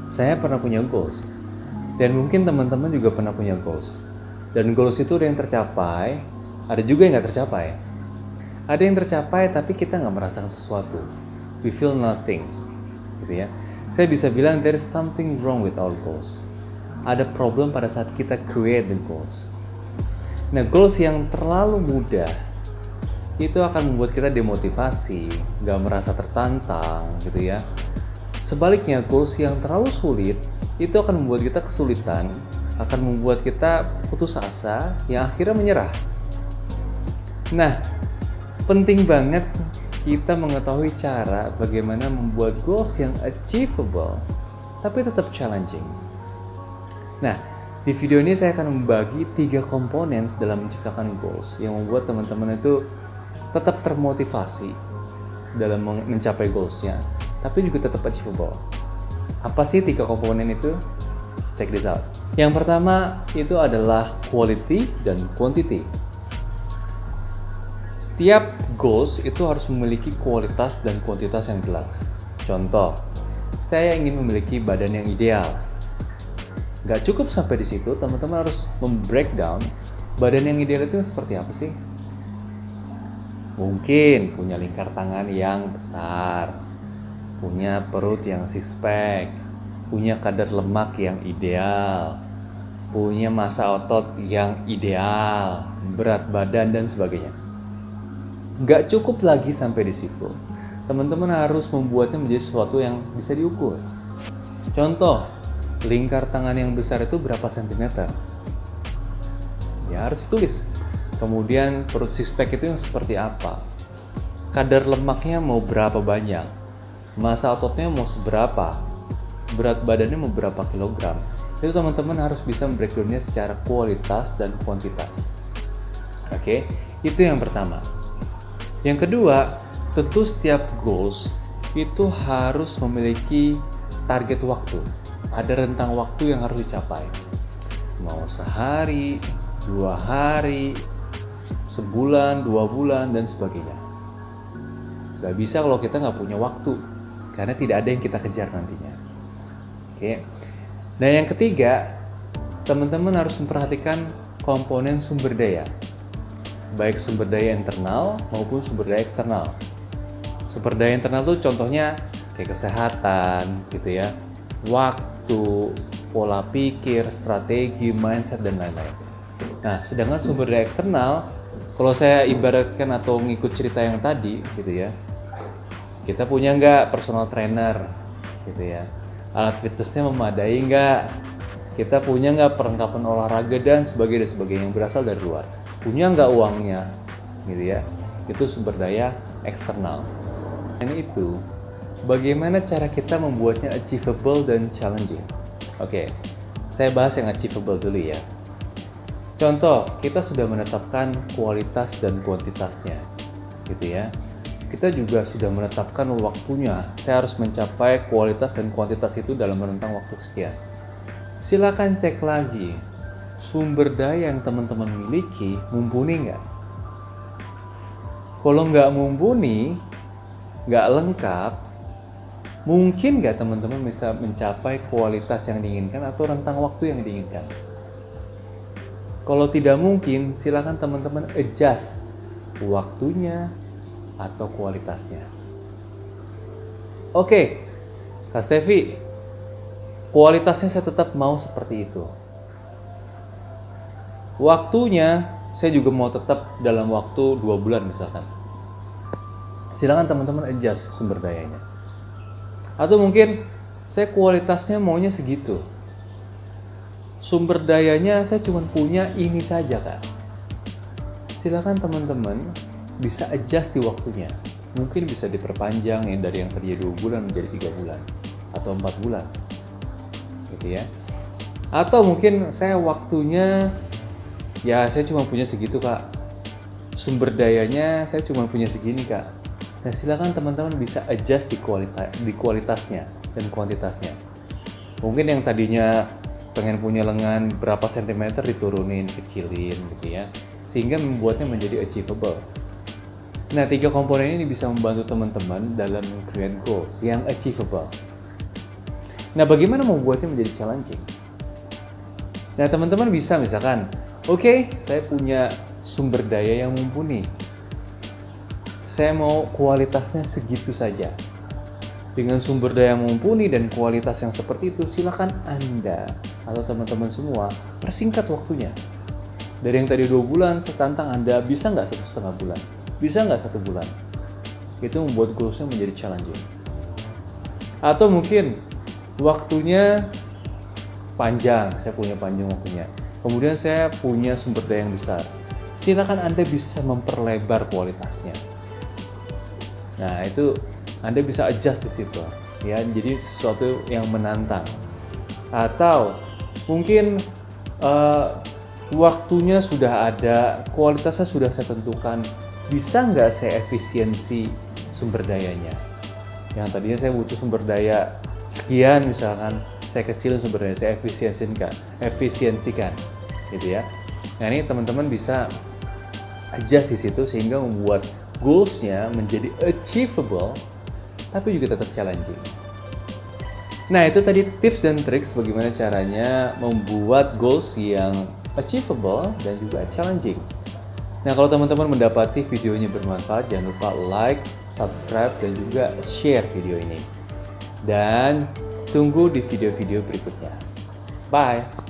Saya pernah punya goals, dan mungkin teman-teman juga pernah punya goals. Dan goals itu ada yang tercapai, ada juga yang nggak tercapai. Ada yang tercapai tapi kita nggak merasakan sesuatu. We feel nothing, gitu ya. Saya bisa bilang there is something wrong with our goals. Ada problem pada saat kita create the goals. Nah, goals yang terlalu mudah itu akan membuat kita demotivasi, nggak merasa tertantang, gitu ya. Sebaliknya, goals yang terlalu sulit itu akan membuat kita kesulitan, akan membuat kita putus asa, yang akhirnya menyerah. Nah, penting banget kita mengetahui cara bagaimana membuat goals yang achievable, tapi tetap challenging. Nah, di video ini saya akan membagi 3 komponen dalam menciptakan goals yang membuat teman-teman itu tetap termotivasi dalam mencapai goalsnya, tapi juga tetap achievable. Apa sih 3 komponen itu? Check this out. Yang pertama itu adalah quality dan quantity. Setiap goals itu harus memiliki kualitas dan kuantitas yang jelas. Contoh, saya ingin memiliki badan yang ideal. Gak cukup sampai di situ, teman-teman harus membreakdown badan yang ideal itu seperti apa sih? Mungkin punya lingkar tangan yang besar, punya perut yang six pack, punya kadar lemak yang ideal, punya massa otot yang ideal, berat badan dan sebagainya. Gak cukup lagi sampai di situ. Teman-teman harus membuatnya menjadi sesuatu yang bisa diukur. Contoh, lingkar tangan yang besar itu berapa sentimeter? Ya harus ditulis. Kemudian perut six pack itu yang seperti apa? Kadar lemaknya mau berapa banyak? Massa ototnya mau seberapa? Berat badannya mau berapa kilogram? Itu teman-teman harus bisa breakdownnya secara kualitas dan kuantitas. Oke, itu yang pertama. Yang kedua, tentu setiap goals itu harus memiliki target waktu. Ada rentang waktu yang harus dicapai. Mau sehari, 2 hari, sebulan, 2 bulan, dan sebagainya. Gak bisa kalau kita nggak punya waktu, karena tidak ada yang kita kejar nantinya. Oke. Nah, yang ketiga, teman-teman harus memperhatikan komponen sumber daya. Baik sumber daya internal maupun sumber daya eksternal. Sumber daya internal tuh contohnya kayak kesehatan, gitu ya, waktu, pola pikir, strategi, mindset, dan lain-lain. Nah, sedangkan sumber daya eksternal, kalau saya ibaratkan atau ngikut cerita yang tadi, gitu ya, kita punya nggak personal trainer, gitu ya, alat fitnessnya memadai nggak, kita punya nggak perlengkapan olahraga dan sebagainya yang berasal dari luar, punya nggak uangnya, gitu ya, itu sumber daya eksternal. Dan itu bagaimana cara kita membuatnya achievable dan challenging. Oke, saya bahas yang achievable dulu ya. Contoh, kita sudah menetapkan kualitas dan kuantitasnya, gitu ya. Kita juga sudah menetapkan waktunya. Saya harus mencapai kualitas dan kuantitas itu dalam rentang waktu sekian. Silakan cek lagi, sumber daya yang teman-teman miliki mumpuni nggak? Kalau nggak mumpuni, nggak lengkap, mungkin nggak teman-teman bisa mencapai kualitas yang diinginkan atau rentang waktu yang diinginkan? Kalau tidak mungkin, silakan teman-teman adjust waktunya atau kualitasnya. Oke, Kak Stevi, kualitasnya saya tetap mau seperti itu. Waktunya saya juga mau tetap dalam waktu 2 bulan misalkan. Silakan teman-teman adjust sumber dayanya. Atau mungkin saya kualitasnya maunya segitu. Sumber dayanya saya cuma punya ini saja, Kak. Silakan teman-teman bisa adjust di waktunya. Mungkin bisa diperpanjang dari yang tadinya 2 bulan menjadi 3 bulan atau 4 bulan. Gitu ya. Atau mungkin saya waktunya ya saya cuma punya segitu, Kak. Sumber dayanya saya cuma punya segini, Kak. Nah, silakan teman-teman bisa adjust di kualitasnya dan kuantitasnya. Mungkin yang tadinya pengen punya lengan berapa sentimeter diturunin, kecilin gitu ya, sehingga membuatnya menjadi achievable. Nah, 3 komponen ini bisa membantu teman-teman dalam create goals yang achievable. Nah, bagaimana membuatnya menjadi challenging? Nah, teman-teman bisa misalkan, oke, saya punya sumber daya yang mumpuni. Saya mau kualitasnya segitu saja. Dengan sumber daya yang mumpuni dan kualitas yang seperti itu, silakan Anda atau teman-teman semua persingkat waktunya. Dari yang tadi 2 bulan, setantang Anda bisa nggak 1,5 bulan? Bisa nggak 1 bulan? Itu membuat goals-nya menjadi challenging. Atau mungkin waktunya panjang, saya punya panjang waktunya. Kemudian saya punya sumber daya yang besar. Silakan Anda bisa memperlebar kualitasnya. Nah, itu Anda bisa adjust di situ, ya. Jadi sesuatu yang menantang. Atau mungkin waktunya sudah ada, kualitasnya sudah saya tentukan. Bisa nggak saya efisiensi sumber dayanya? Yang tadinya saya butuh sumber daya sekian, misalkan saya kecilin sumber daya, saya efisiensikan, gitu ya. Nah, ini teman-teman bisa adjust di situ sehingga membuat goals-nya menjadi achievable, tapi juga tetap challenging. Nah, itu tadi tips dan triks bagaimana caranya membuat goals yang achievable dan juga challenging. Nah, kalau teman-teman mendapati videonya bermanfaat, jangan lupa like, subscribe, dan juga share video ini. Dan tunggu di video-video berikutnya. Bye!